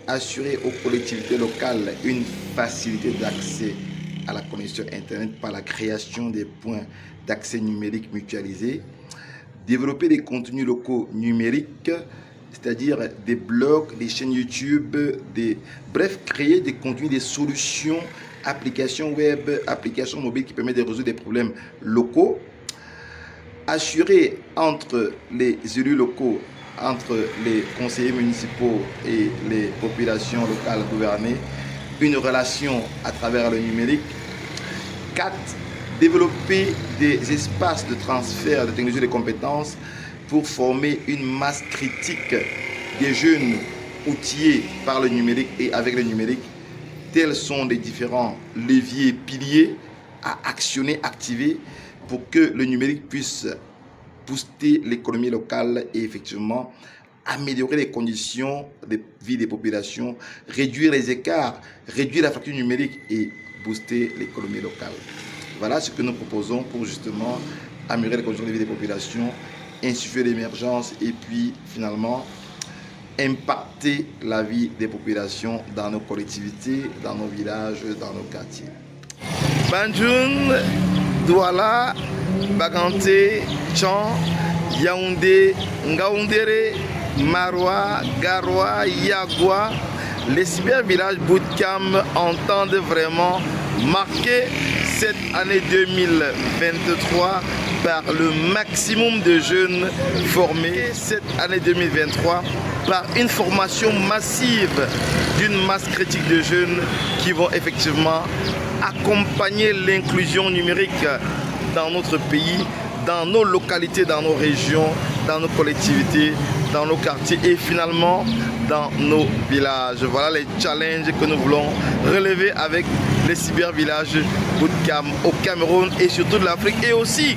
assurer aux collectivités locales une facilité d'accès à la connexion Internet par la création des points d'accès numérique mutualisés, développer des contenus locaux numériques, c'est-à-dire des blogs, des chaînes YouTube, bref, créer des contenus, des solutions, applications web, applications mobiles qui permettent de résoudre des problèmes locaux, assurer entre les élus locaux, entre les conseillers municipaux et les populations locales gouvernées, une relation à travers le numérique. 4. Développer des espaces de transfert de technologies et de compétences pour former une masse critique des jeunes outillés par le numérique et avec le numérique. Tels sont les différents leviers, piliers à actionner, activer pour que le numérique puisse booster l'économie locale et effectivement améliorer les conditions de vie des populations, réduire les écarts, réduire la fracture numérique et booster l'économie locale. Voilà ce que nous proposons pour justement améliorer les conditions de vie des populations, insuffler l'émergence et puis finalement impacter la vie des populations dans nos collectivités, dans nos villages, dans nos quartiers. Banjoun, Douala, Bagante, Tchan, Yaoundé, Ngaoundéré, Maroua, Garoua, Yagua, les cybervillages Bootcamp entendent vraiment marquer cette année 2023 par le maximum de jeunes formés, cette année 2023 par une formation massive d'une masse critique de jeunes qui vont effectivement accompagner l'inclusion numérique dans notre pays, dans nos localités, dans nos régions, dans nos collectivités, dans nos quartiers et finalement dans nos villages. Voilà les challenges que nous voulons relever avec les cybervillages Bootcamp au Cameroun et surtout de l'Afrique et aussi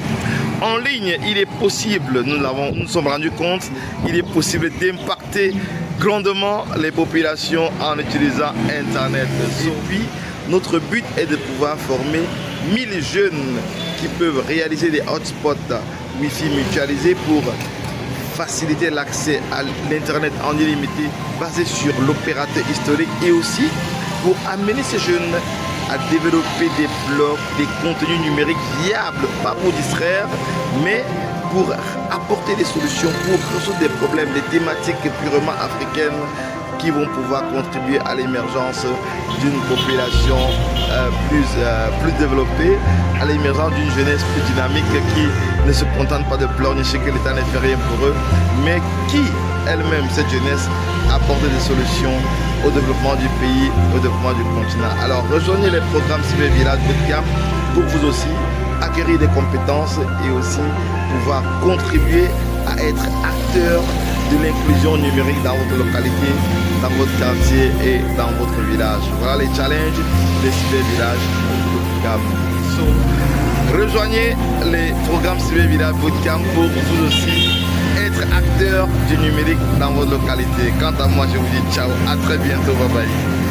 en ligne. Il est possible, nous sommes rendus compte, il est possible d'impacter grandement les populations en utilisant Internet. Et puis, notre but est de pouvoir former 1000 jeunes qui peuvent réaliser des hotspots Wi-Fi mutualisés pour faciliter l'accès à l'Internet en illimité basé sur l'opérateur historique et aussi pour amener ces jeunes à développer des blogs, des contenus numériques viables, pas pour distraire, mais pour apporter des solutions, pour résoudre des problèmes, des thématiques purement africaines qui vont pouvoir contribuer à l'émergence d'une population plus développée, à l'émergence d'une jeunesse plus dynamique qui ne se contente pas de pleurnicher que l'État ne fait rien pour eux, mais qui elle-même, cette jeunesse, apporte des solutions au développement du pays, au développement du continent. Alors rejoignez les programmes Cybervillage Bootcamp pour vous aussi acquérir des compétences et aussi pouvoir contribuer à être acteur de l'inclusion numérique dans votre localité, dans votre quartier et dans votre village. Voilà les challenges des cybervillages Bootcamp. Rejoignez les programmes Cybervillage Bootcamp pour vous aussi être acteur du numérique dans votre localité. Quant à moi, je vous dis ciao, à très bientôt, bye bye.